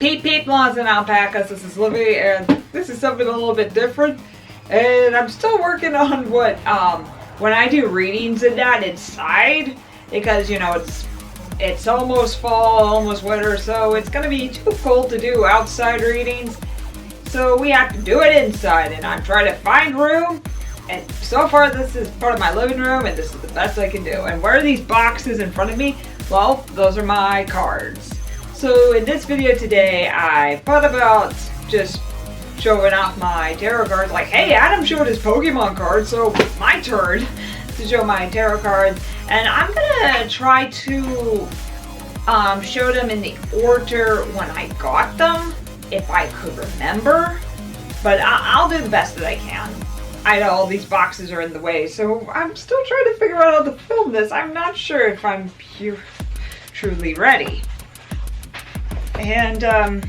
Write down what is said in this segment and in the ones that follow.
Peep, Lawns and Alpacas, this is Livvy, and this is something a little bit different. And I'm still working on what, when I do readings and that inside, because, you know, it's almost fall, almost winter, so it's gonna be too cold to do outside readings. So we have to do it inside, and I'm trying to find room. And so far this is part of my living room, and this is the best I can do. And where are these boxes in front of me? Well, those are my cards. So in this video today, I thought about just showing off my tarot cards. Like, hey, Adam showed his Pokemon cards, so it's my turn to show my tarot cards. And I'm gonna try to show them in the order when I got them, if I could remember. But I'll do the best that I can. I know all these boxes are in the way, so I'm still trying to figure out how to film this. I'm not sure if I'm truly ready. And, well,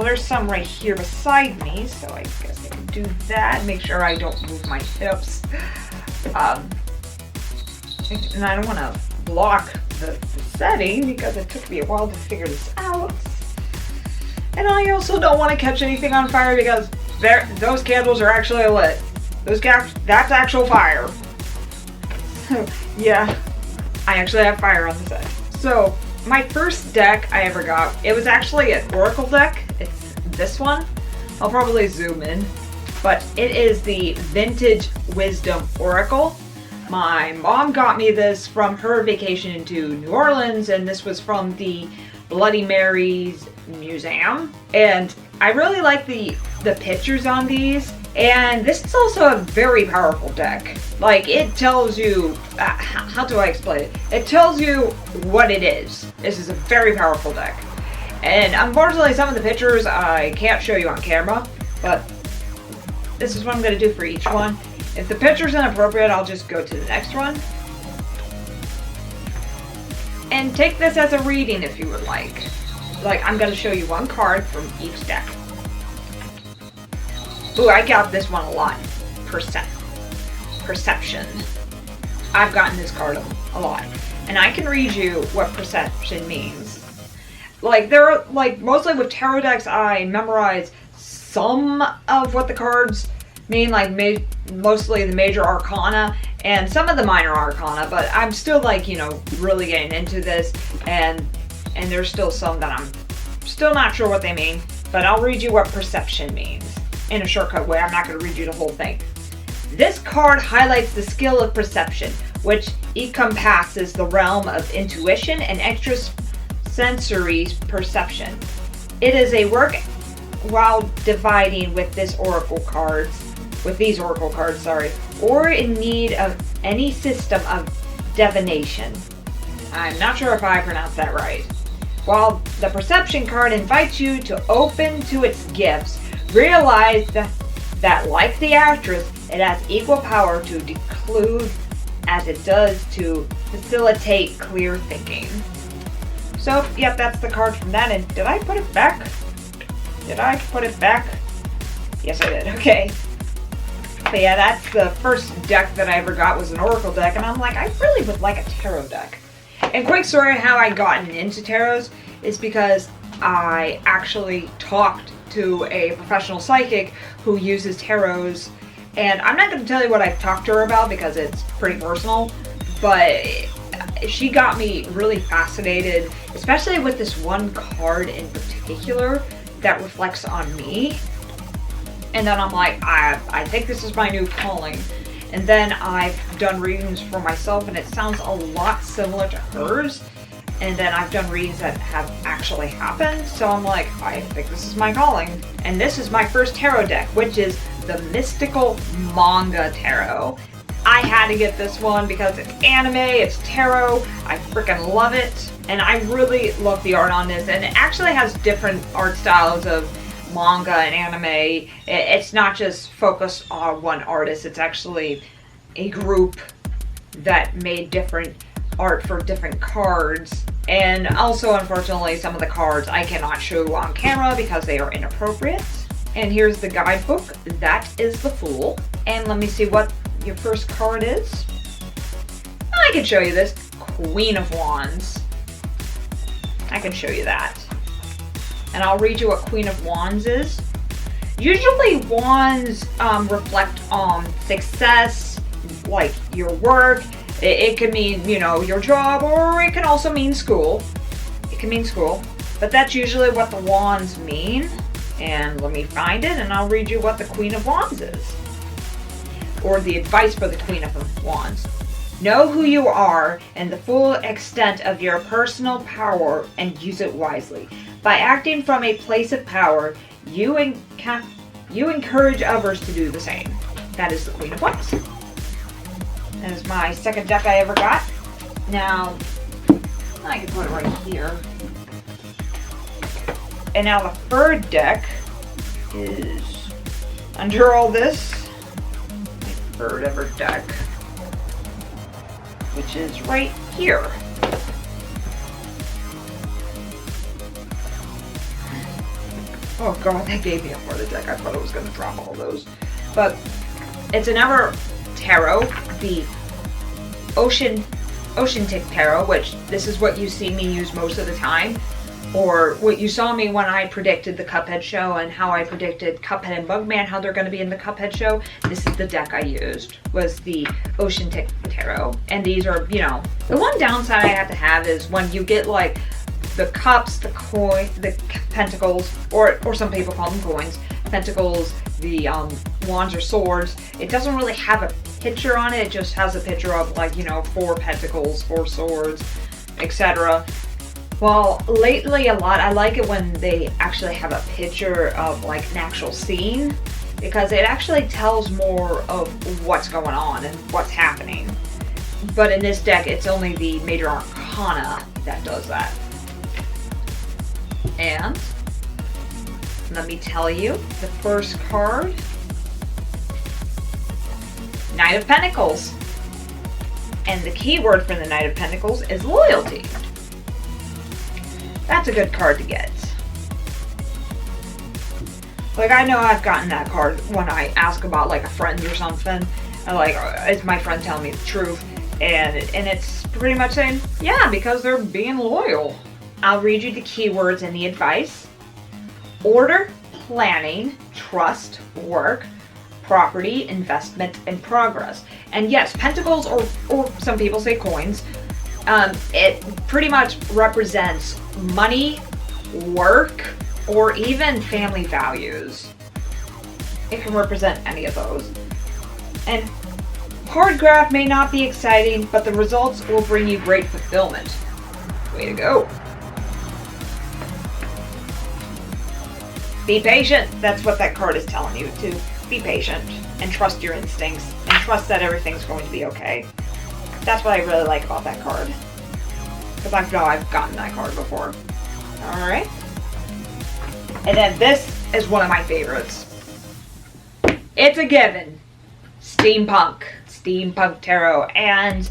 there's some right here beside me, so I guess I can do that. Make sure I don't move my hips. And I don't want to block the setting because it took me a while to figure this out. And I also don't want to catch anything on fire because those candles are actually lit. That's actual fire. Yeah, I actually have fire on the set. So, my first deck I ever got, it was actually an Oracle deck. It's this one. I'll probably zoom in. But it is the Vintage Wisdom Oracle. My mom got me this from her vacation into New Orleans, and this was from the Bloody Mary's Museum. And I really like the pictures on these. And this is also a very powerful deck. Like, it tells you, how do I explain it? It tells you what it is. This is a very powerful deck. And unfortunately, some of the pictures I can't show you on camera, but this is what I'm going to do for each one. If the picture's inappropriate, I'll just go to the next one. And take this as a reading if you would like. Like, I'm going to show you one card from each deck. Ooh, I got this one a lot. Perception. I've gotten this card a lot. And I can read you what perception means. Like, mostly with tarot decks, I memorize some of what the cards mean, like mostly the major arcana and some of the minor arcana, but I'm still, like, you know, really getting into this, and there's still some that I'm still not sure what they mean, but I'll read you what perception means in a shortcut way. I'm not going to read you the whole thing. This card highlights the skill of perception, which encompasses the realm of intuition and extrasensory perception. It is a work while dividing with these oracle cards, or in need of any system of divination. I'm not sure if I pronounced that right. While the perception card invites you to open to its gifts, realize that like the actress, it has equal power to declude as it does to facilitate clear thinking. So, yep, that's the card from that. And did I put it back? Yes, I did. Okay. But yeah, that's the first deck that I ever got, was an Oracle deck. And I'm like, I really would like a tarot deck. And quick story on how I gotten into tarots is because I actually talked to a professional psychic who uses tarots, and I'm not going to tell you what I've talked to her about because it's pretty personal, but she got me really fascinated, especially with this one card in particular that reflects on me. And then I'm like, I think this is my new calling. And then I've done readings for myself, and it sounds a lot similar to hers. And then I've done readings that have actually happened. So I'm like, I think this is my calling. And this is my first tarot deck, which is the Mystical Manga Tarot. I had to get this one because it's anime, it's tarot. I freaking love it. And I really love the art on this. And it actually has different art styles of manga and anime. It's not just focused on one artist. It's actually a group that made different art for different cards. And also, unfortunately, some of the cards I cannot show on camera because they are inappropriate. And here's the guidebook. That is the Fool. And let me see what your first card is. I can show you this Queen of Wands. I can show you that. And I'll read you what Queen of Wands is. Usually wands reflect on success, like your work. It can mean, you know, your job, or it can also mean school. It can mean school. But that's usually what the wands mean. And let me find it and I'll read you what the Queen of Wands is. Or the advice for the Queen of Wands. Know who you are and the full extent of your personal power and use it wisely. By acting from a place of power, you encourage others to do the same. That is the Queen of Wands. That is my second deck I ever got. Now, I can put it right here. And now the third deck is under all this. My third ever deck, which is right here. Oh god, that gave me a heart attack. I thought I was going to drop all those. But it's another tarot, the Oceanic Tarot, which this is what you see me use most of the time. Or what you saw me when I predicted the Cuphead show and how I predicted Cuphead and Mugman, how they're going to be in the Cuphead show. This is the deck I used, was the Oceanic Tarot. And these are, you know, the one downside I have to have is when you get like the cups, the coin, the pentacles, or some people call them coins, pentacles, the wands or swords. It doesn't really have a picture on it. It just has a picture of, like, you know, 4 pentacles, 4 swords, etc. Well, lately a lot, I like it when they actually have a picture of like an actual scene, because it actually tells more of what's going on and what's happening. But in this deck, it's only the Major Arcana that does that. And let me tell you, the first card, Knight of Pentacles. And the keyword for the Knight of Pentacles is loyalty. That's a good card to get. Like, I know I've gotten that card when I ask about like a friend or something. And like, is my friend telling me the truth? And it's pretty much saying, yeah, because they're being loyal. I'll read you the keywords and the advice. Order, planning, trust, work, property, investment, and progress. And yes, pentacles, or some people say coins, it pretty much represents money, work, or even family values. It can represent any of those. And hard graft may not be exciting, but the results will bring you great fulfillment. Way to go. Be patient. That's what that card is telling you, to be patient and trust your instincts and trust that everything's going to be okay. That's what I really like about that card. Because I know I've gotten that card before. Alright. And then this is one of my favorites. It's a given. Steampunk Tarot. And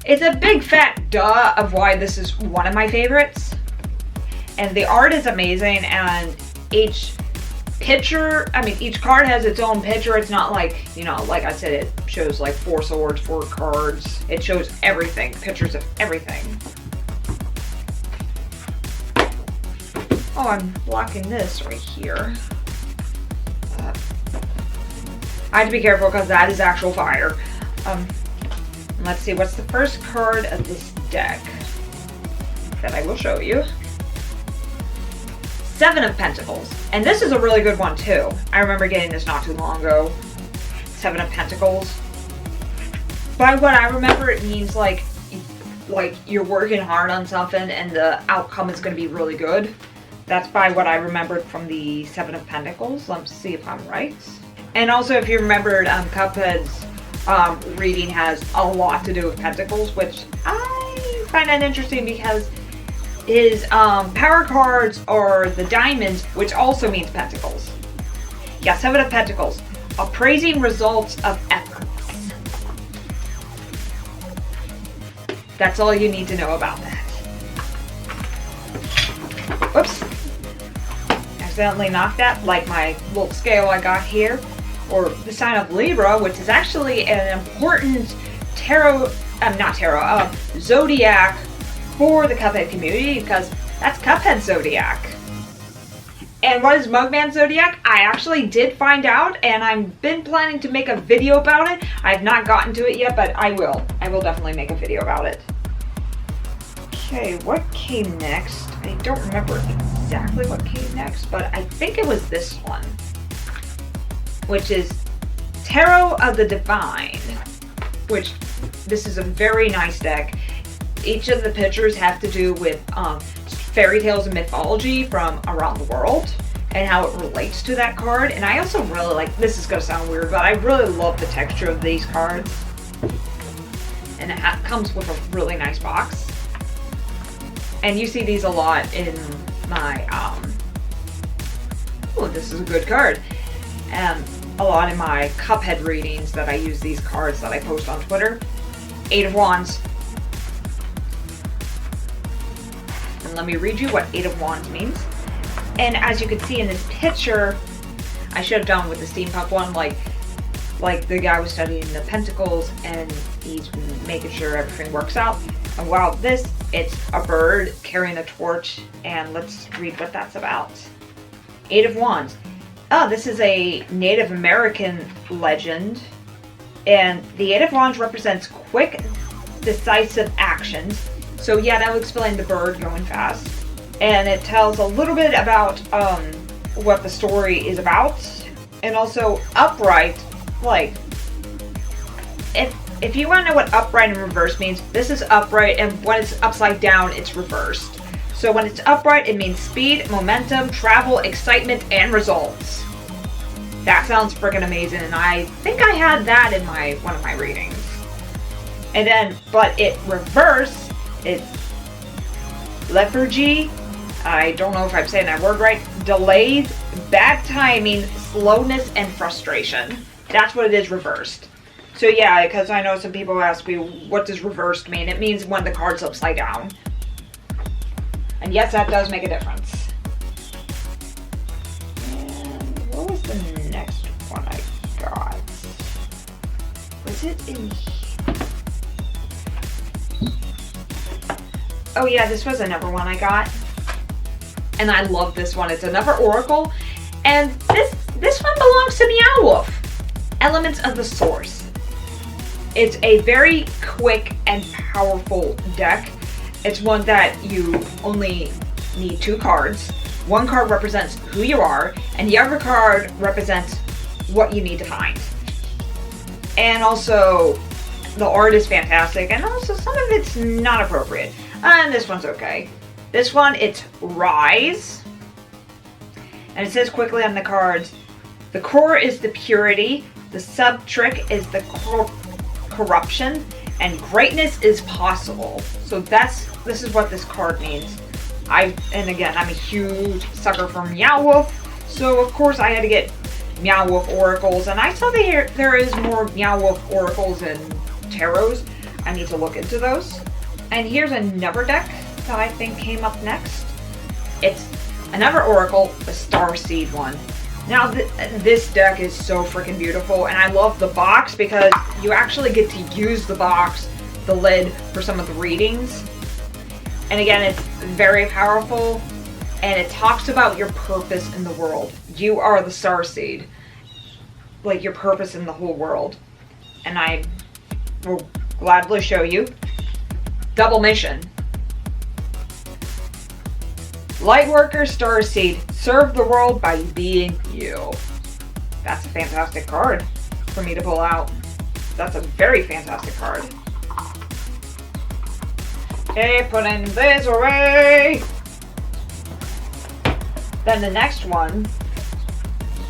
it's a big fat duh of why this is one of my favorites. And the art is amazing, and each picture, I mean, each card has its own picture. It's not like, you know, like I said, it shows like 4 swords, 4 cards. It shows everything, pictures of everything. Oh, I'm blocking this right here. I have to be careful because that is actual fire. Let's see, what's the first card of this deck that I will show you? 7 of Pentacles. And this is a really good one too. I remember getting this not too long ago. 7 of Pentacles. By what I remember, it means like you're working hard on something and the outcome is going to be really good. That's by what I remembered from the 7 of Pentacles. Let's see if I'm right. And also, if you remembered, Cuphead's reading has a lot to do with Pentacles, which I find that interesting because his power cards are the diamonds, which also means Pentacles. Yeah, 7 of Pentacles. Appraising results of efforts. That's all you need to know about that. Whoops. Accidentally knocked that, like my little scale I got here. Or the sign of Libra, which is actually an important tarot not tarot, Zodiac for the Cuphead community, because that's Cuphead Zodiac. And what is Mugman Zodiac? I actually did find out, and I've been planning to make a video about it. I've not gotten to it yet, but I will. I will definitely make a video about it. Okay, what came next? I don't remember exactly what came next, but I think it was this one, which is Tarot of the Divine, which this is a very nice deck. Each of the pictures have to do with fairy tales and mythology from around the world and how it relates to that card. And I also really like, this is going to sound weird, but I really love the texture of these cards. And it comes with a really nice box. And you see these a lot in my, oh, this is a good card. A lot in my Cuphead readings that I use these cards that I post on Twitter. 8 of Wands. And let me read you what 8 of Wands means. And as you can see in this picture, I should have done with the steampunk one, like the guy was studying the pentacles and he's making sure everything works out. And while this, it's a bird carrying a torch, and let's read what that's about. 8 of Wands. Oh, this is a Native American legend. And the 8 of Wands represents quick, decisive actions. So yeah, that will explain the bird going fast. And it tells a little bit about what the story is about. And also upright, like, if you want to know what upright and reverse means, this is upright, and when it's upside down, it's reversed. So when it's upright, it means speed, momentum, travel, excitement, and results. That sounds freaking amazing, and I think I had that in one of my readings. And then, but it reverse, it's lethargy, I don't know if I'm saying that word right, delays, bad timing, slowness, and frustration. That's what it is reversed. So yeah, because I know some people ask me, what does reversed mean? It means when the card's upside down. And yes, that does make a difference. And what was the next one I got? Was it in here? Oh yeah, this was another one I got. And I love this one. It's another Oracle. And this one belongs to Meowwolf. Elements of the Source. It's a very quick and powerful deck. It's one that you only need 2 cards. One card represents who you are, and the other card represents what you need to find. And also, the art is fantastic, and also some of it's not appropriate. And this one's okay. This one, it's Rise. And it says quickly on the cards, the core is the purity, the sub-trick is the corruption, and greatness is possible. So this is what this card means. And again, I'm a huge sucker for Meowwolf, so of course I had to get Meowwolf oracles, and I saw there is more Meowwolf oracles and tarots. I need to look into those. And here's another deck that I think came up next. It's another oracle, the Starseed one. Now this deck is so freaking beautiful, and I love the box because you actually get to use the box, the lid, for some of the readings. And again, it's very powerful, and it talks about your purpose in the world. You are the Starseed, like your purpose in the whole world. And I will gladly show you. Double mission. Lightworker Starseed, serve the world by being you. That's a fantastic card for me to pull out. That's a very fantastic card. Okay, putting this away. Then the next one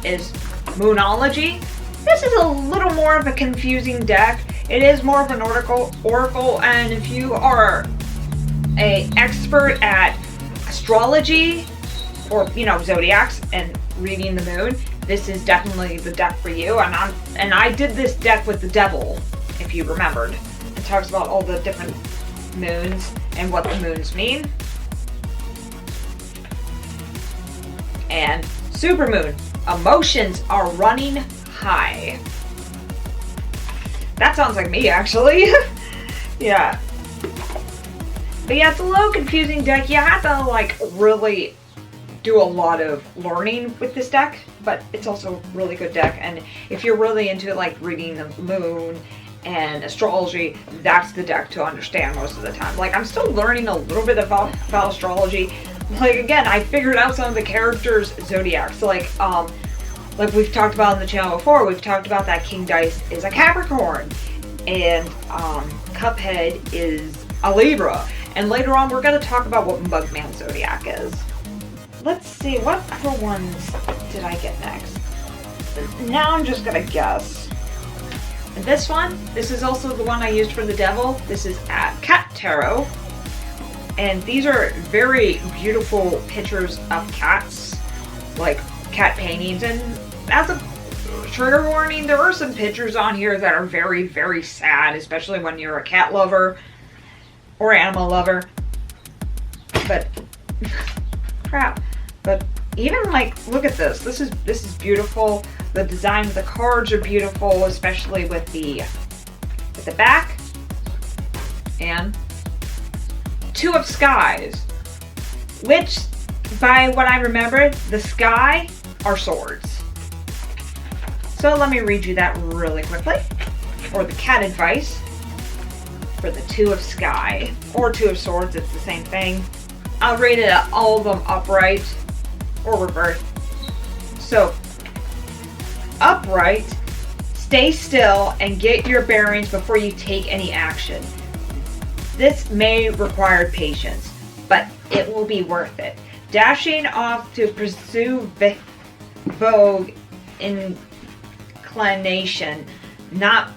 is Moonology. This is a little more of a confusing deck. It is more of an oracle, and if you are an expert at astrology or zodiacs and reading the moon, this is definitely the deck for you. And I did this deck with the devil, if you remembered. It talks about all the different moons and what the moons mean. And supermoon, emotions are running high. That sounds like me, actually. Yeah. But yeah, it's a little confusing deck. You have to like really do a lot of learning with this deck, but it's also a really good deck. And if you're really into like reading the moon and astrology, that's the deck to understand most of the time. Like, I'm still learning a little bit about astrology. Like, again, I figured out some of the characters' zodiacs. So like we've talked about on the channel before, we've talked about that King Dice is a Capricorn, and Cuphead is a Libra. And later on, we're going to talk about what Mugman's zodiac is. Let's see, what other ones did I get next? Now I'm just going to guess. And this one, this is also the one I used for the devil. This is at Cat Tarot. And these are very beautiful pictures of cats, like cat paintings. And as a trigger warning, there are some pictures on here that are very, very sad, especially when you're a cat lover or animal lover. But crap. But even like, look at this. This is beautiful. The design of the cards are beautiful, especially with the back. And Two of Skies, which, by what I remember, the sky are swords. So let me read you that really quickly. Or the cat advice for the Two of Sky, or Two of Swords, it's the same thing. I'll rate it all of them upright or reverse. So, upright, stay still and get your bearings before you take any action. This may require patience, but it will be worth it. Dashing off to pursue vogue inclination, not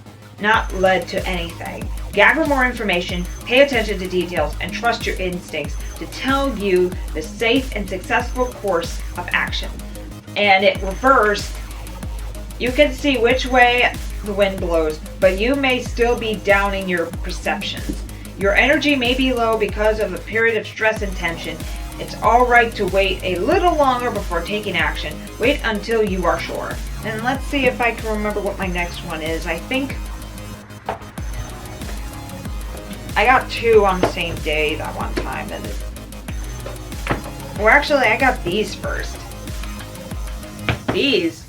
led to anything. Gather more information, pay attention to details, and trust your instincts to tell you the safe and successful course of action. And it reversed. You can see which way the wind blows, but you may still be downing your perceptions. Your energy may be low because of a period of stress and tension. It's alright to wait a little longer before taking action. Wait until you are sure. And let's see if I can remember what my next one is. I think I got two on the same day that one time. Well, actually, I got these first. These.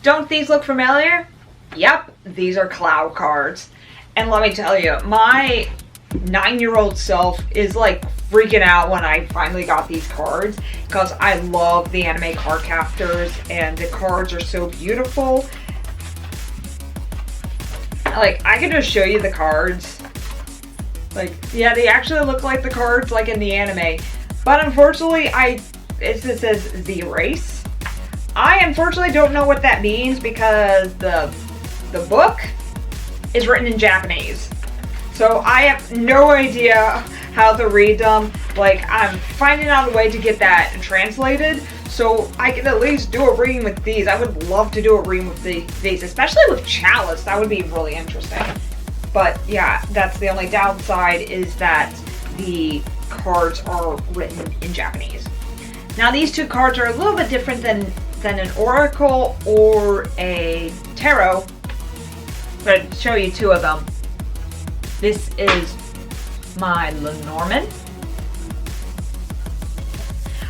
Don't these look familiar? Yep, these are cloud cards. And let me tell you, my 9-year-old self is like freaking out when I finally got these cards, because I love the anime card captors and the cards are so beautiful. Like, I can just show you the cards. Like, yeah, they actually look like the cards like in the anime. But unfortunately, it says the race. I unfortunately don't know what that means because the book is written in Japanese. So I have no idea how to read them. Like, I'm finding out a way to get that translated so I can at least do a reading with these. I would love to do a reading with these, especially with Chalice. That would be really interesting. But yeah, that's the only downside, is that the cards are written in Japanese. Now, these two cards are a little bit different than an oracle or a tarot. I'm going to show you two of them. This is my Lenormand,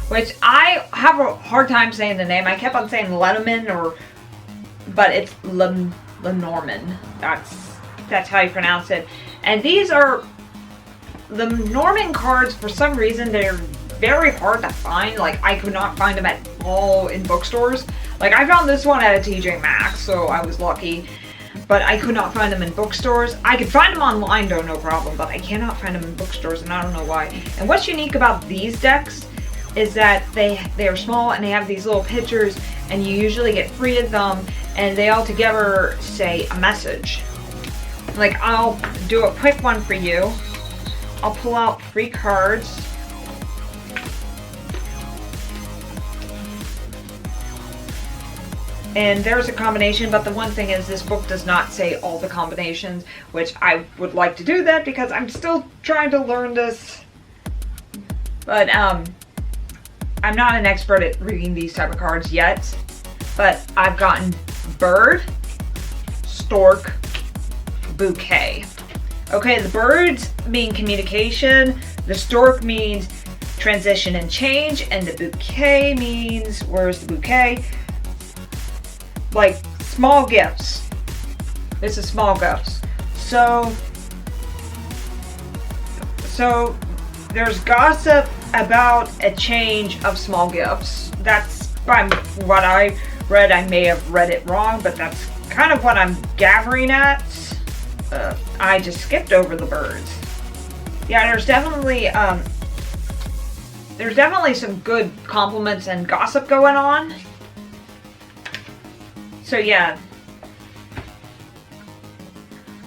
which I have a hard time saying the name. I kept on saying Lenormand, but it's Lenormand. That's how you pronounce it. And these are the Lenormand cards. For some reason, they're very hard to find. Like, I could not find them at all in bookstores. Like, I found this one at a TJ Maxx, so I was lucky. But I could not find them in bookstores. I could find them online though, no problem, but I cannot find them in bookstores, and I don't know why. And what's unique about these decks is that they are small and they have these little pictures, and you usually get 3 of them, and they all together say a message. Like, I'll do a quick one for you. I'll pull out 3 cards. And there's a combination, but the one thing is this book does not say all the combinations, which I would like to do that because I'm still trying to learn this. But I'm not an expert at reading these type of cards yet, but I've gotten bird, stork, bouquet. Okay, the birds mean communication, the stork means transition and change, and the bouquet means, where's the bouquet? Like small gifts. This is small gifts. So there's gossip about a change of small gifts. That's what I read. I may have read it wrong, but that's kind of what I'm gathering at. I just skipped over the birds. Yeah, there's definitely some good compliments and gossip going on. So yeah.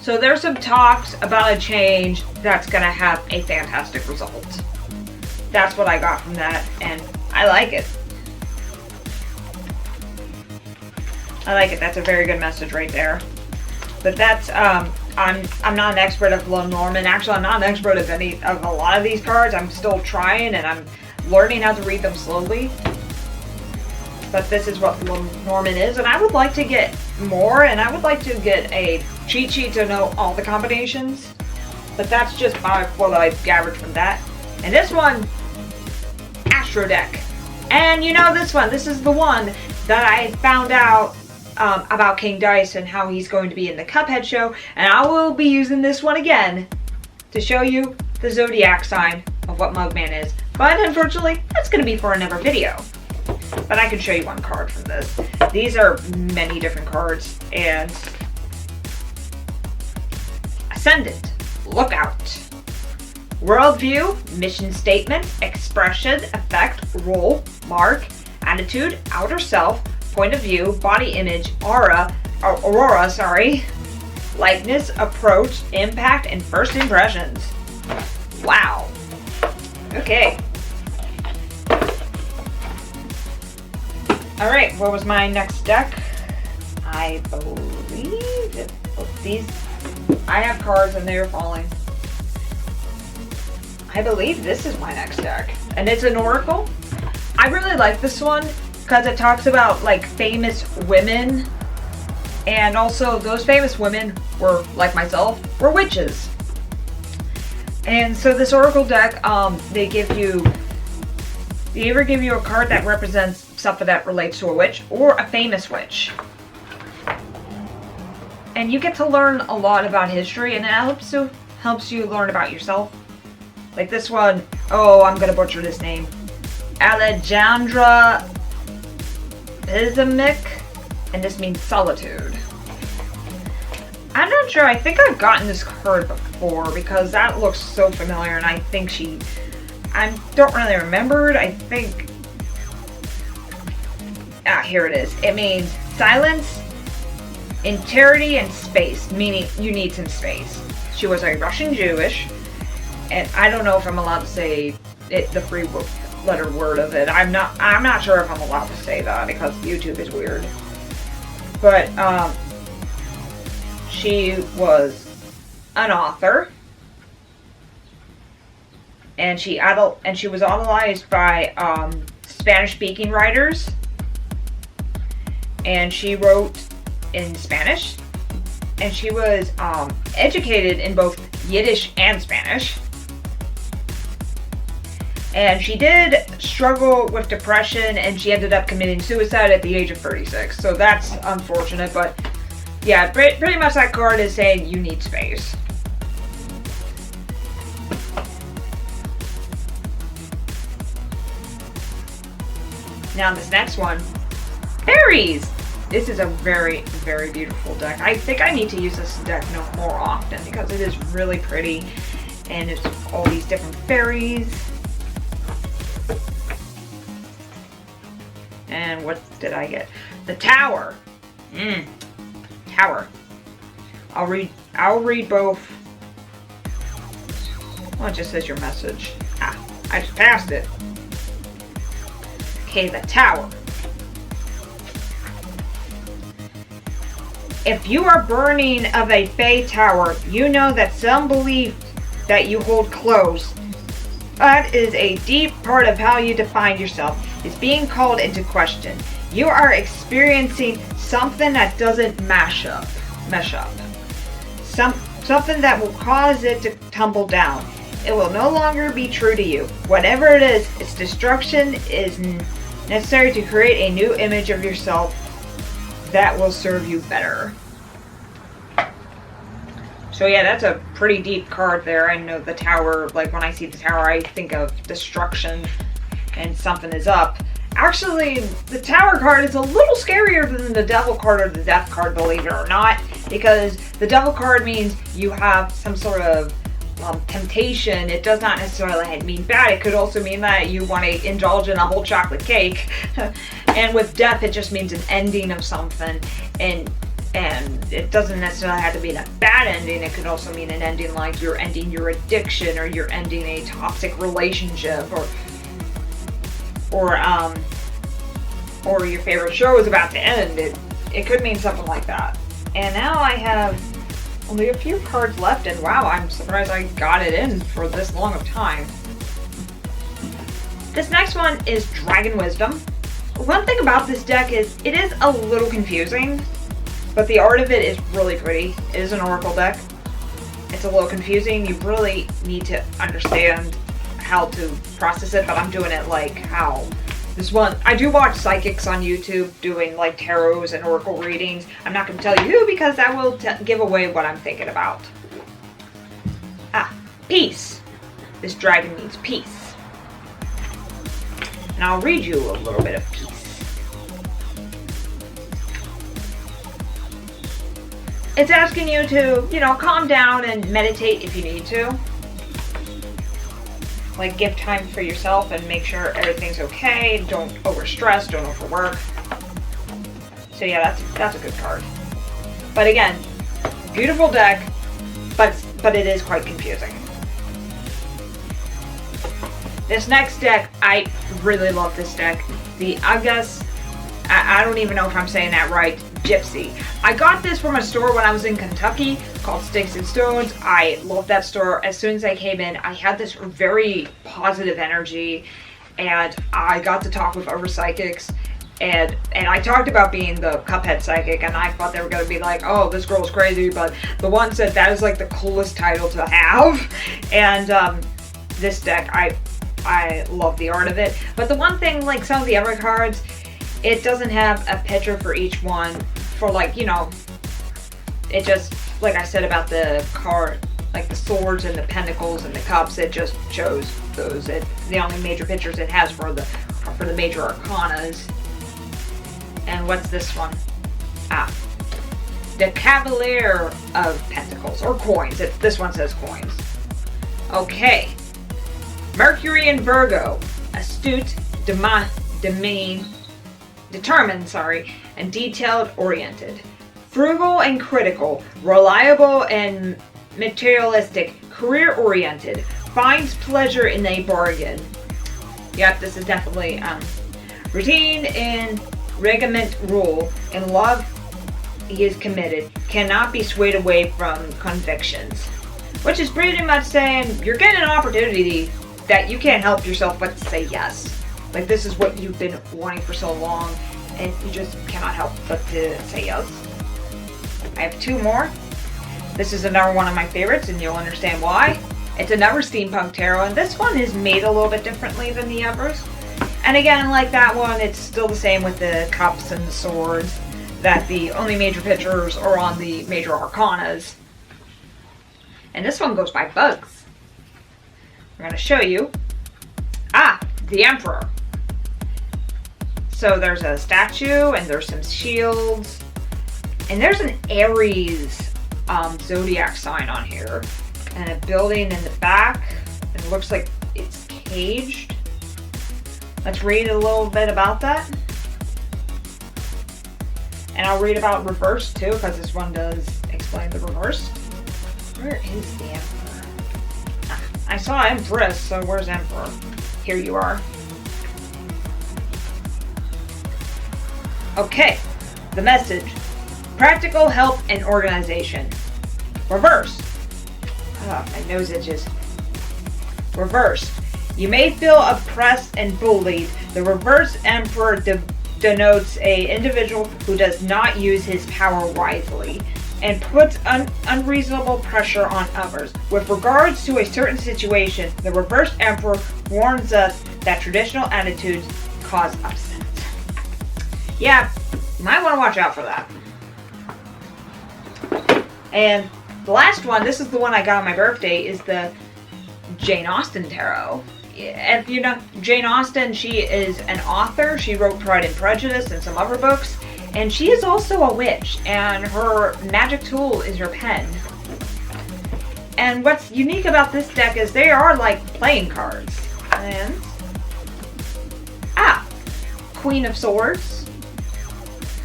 So there's some talks about a change that's gonna have a fantastic result. That's what I got from that, and I like it. I like it. That's a very good message right there. But that's I'm not an expert of Lenormand. Actually, I'm not an expert of a lot of these cards. I'm still trying, and I'm learning how to read them slowly. But this is what Lenormand is, and I would like to get more, and I would like to get a cheat sheet to know all the combinations. But that's just what I've gathered from that. And this one, Astro Deck. And you know this one. This is the one that I found out about King Dice and how he's going to be in the Cuphead show, and I will be using this one again to show you the zodiac sign of what Mugman is. But unfortunately, that's going to be for another video. But I can show you one card from this. These are many different cards, and Ascendant, Lookout, Worldview, Mission Statement, Expression, Effect, Role, Mark, Attitude, Outer Self, Point of View, Body Image, Aurora, Likeness, Approach, Impact, and First Impressions. Wow. Okay. Alright, what was my next deck? I believe these. I have cards and they're falling. I believe this is my next deck. And it's an Oracle. I really like this one because it talks about like famous women, and also those famous women were, like myself, were witches. And so this Oracle deck, they either give you a card that represents something that relates to a witch or a famous witch. And you get to learn a lot about history, and it helps you learn about yourself. Like this one, oh, I'm gonna butcher this name. Alejandra Pizamic, and this means solitude. I'm not sure, I think I've gotten this card before because that looks so familiar, and I think I don't really remember it. I think, here it is. It means silence, integrity, and space, meaning you need some space. She was a Russian Jewish, and I don't know if I'm allowed to say it, the three-letter word of it. I'm not sure if I'm allowed to say that because YouTube is weird. But she was an author, and she was idolized by Spanish-speaking writers, and she wrote in Spanish, and she was educated in both Yiddish and Spanish. And she did struggle with depression, and she ended up committing suicide at the age of 36. So that's unfortunate, but yeah, pretty much that card is saying you need space. Now this next one, fairies. This is a very, very beautiful deck. I think I need to use this deck more often because it is really pretty, and it's all these different fairies. And what did I get? The Tower. Tower. I'll read both. Well, it just says your message. I just passed it. Okay, the Tower. If you are burning of a Fey tower, you know that some belief that you hold close, that is a deep part of how you define yourself, is being called into question. You are experiencing something that doesn't mesh up. So something that will cause it to tumble down. It will no longer be true to you. Whatever it is, its destruction is necessary to create a new image of yourself that will serve you better. So yeah, that's a pretty deep card there. I know the tower, like when I see the tower, I think of destruction and something is up. Actually, the tower card is a little scarier than the devil card or the death card, believe it or not, because the devil card means you have some sort of temptation. It does not necessarily mean bad. It could also mean that you want to indulge in a whole chocolate cake. And with death, it just means an ending of something. And it doesn't necessarily have to be a bad ending. It could also mean an ending like you're ending your addiction, or you're ending a toxic relationship, or your favorite show is about to end. It could mean something like that. And now I have only a few cards left, and wow, I'm surprised I got it in for this long of time. This next one is Dragon Wisdom. One thing about this deck is it is a little confusing, but the art of it is really pretty. It is an oracle deck. It's a little confusing. You really need to understand how to process it, but I'm doing it like how this one. I do watch psychics on YouTube doing like tarots and oracle readings. I'm not going to tell you who, because that will give away what I'm thinking about. Peace. This dragon means peace. And I'll read you a little bit of peace. It's asking you to, calm down and meditate if you need to. Like, give time for yourself and make sure everything's okay. Don't overstress, don't overwork. So yeah, that's a good card. But again, beautiful deck, but it is quite confusing. This next deck, I really love this deck. The Agas, I don't even know if I'm saying that right, Gypsy. I got this from a store when I was in Kentucky called Sticks and Stones. I love that store. As soon as I came in, I had this very positive energy, and I got to talk with other psychics, and I talked about being the Cuphead Psychic, and I thought they were going to be like, oh, this girl's crazy, but the one said that is like the coolest title to have. And this deck, I love the art of it. But the one thing, like some of the other cards, it doesn't have a picture for each one for, like, it just, like I said about the card, like the swords and the pentacles and the cups, it just shows those. The only major pictures it has for the major arcanas. And what's this one? The Cavalier of Pentacles, or coins. This one says coins. Okay. Mercury in Virgo, astute, determined, and detailed-oriented. Frugal and critical, reliable and materialistic, career-oriented, finds pleasure in a bargain. Yep, this is definitely routine and regiment rule. In love, he is committed, cannot be swayed away from convictions. Which is pretty much saying you're getting an opportunity that you can't help yourself but to say yes. Like, this is what you've been wanting for so long, and you just cannot help but to say yes. I have two more. This is another one of my favorites, and you'll understand why. It's another steampunk tarot, and this one is made a little bit differently than the others. And again, like that one, it's still the same with the cups and the swords, that the only major pictures are on the major arcanas. And this one goes by bugs. I'm going to show you. The Emperor. So there's a statue, and there's some shields, and there's an Aries zodiac sign on here, and a building in the back. It looks like it's caged. Let's read a little bit about that. And I'll read about reverse too, because this one does explain the reverse. Where is the Emperor? I saw Empress, so where's Emperor? Here you are. Okay, the message. Practical help and organization. Reverse. My nose itches. Reverse. You may feel oppressed and bullied. The reverse Emperor denotes an individual who does not use his power wisely. and puts unreasonable pressure on others. With regards to a certain situation, the reversed Emperor warns us that traditional attitudes cause upset. Yeah, you might want to watch out for that. And the last one, this is the one I got on my birthday, is the Jane Austen Tarot. And you know, Jane Austen, she is an author. She wrote Pride and Prejudice and some other books. And she is also a witch, and her magic tool is her pen. And what's unique about this deck is they are like playing cards. And Queen of Swords,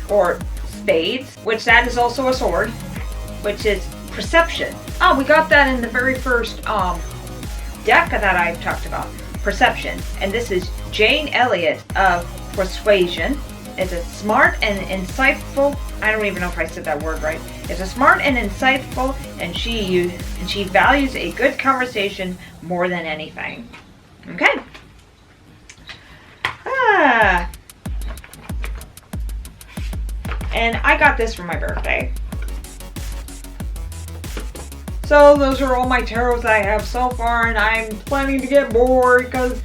or Spades, which that is also a sword, which is Perception. Oh, we got that in the very first deck that I talked about, Perception. And this is Jane Elliott of Persuasion. It's a smart and insightful, I don't even know if I said that word right. It's a smart and insightful, and she values a good conversation more than anything. Okay. And I got this for my birthday. So those are all my tarots that I have so far, and I'm planning to get more because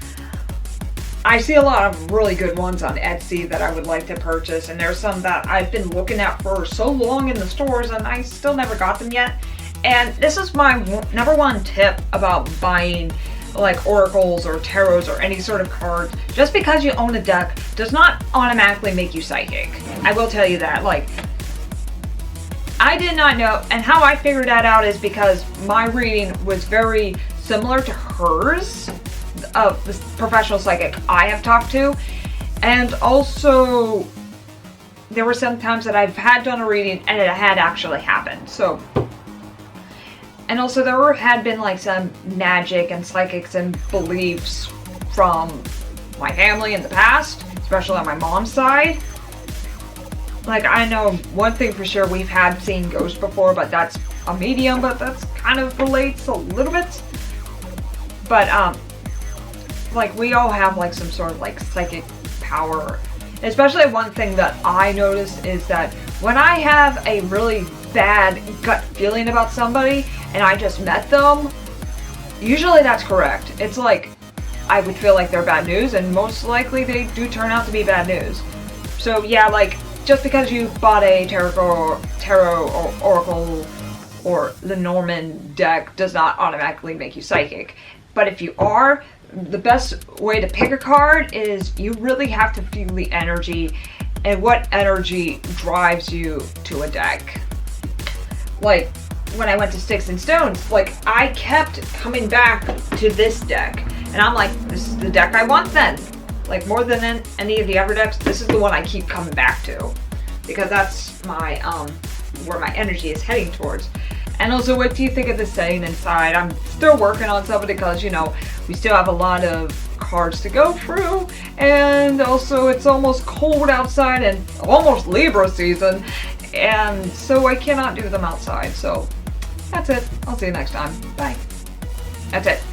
I see a lot of really good ones on Etsy that I would like to purchase, and there's some that I've been looking at for so long in the stores and I still never got them yet. And this is my number one tip about buying like oracles or tarots or any sort of cards. Just because you own a deck does not automatically make you psychic. I will tell you that. Like, I did not know, and how I figured that out is because my reading was very similar to hers, of the professional psychic I have talked to. And also there were some times that I've had done a reading and it had actually happened. So, and also there had been like some magic and psychics and beliefs from my family in the past, especially on my mom's side. Like, I know one thing for sure, we've had seen ghosts before, but that's a medium, but that's kind of relates a little bit. But like, we all have like some sort of like psychic power. Especially one thing that I notice is that when I have a really bad gut feeling about somebody and I just met them, usually that's correct. It's like, I would feel like they're bad news, and most likely they do turn out to be bad news. So yeah, like, just because you bought a tarot or oracle or Lenormand deck does not automatically make you psychic. But if you are, the best way to pick a card is you really have to feel the energy and what energy drives you to a deck. Like, when I went to Sticks and Stones, like, I kept coming back to this deck, and I'm like, this is the deck I want then. Like, more than any of the other decks, this is the one I keep coming back to, because that's my where my energy is heading towards. And also, what do you think of the setting inside? I'm still working on some because, you know, we still have a lot of cards to go through, and also it's almost cold outside and almost Libra season, and so I cannot do them outside. So that's it. I'll see you next time. Bye. That's it.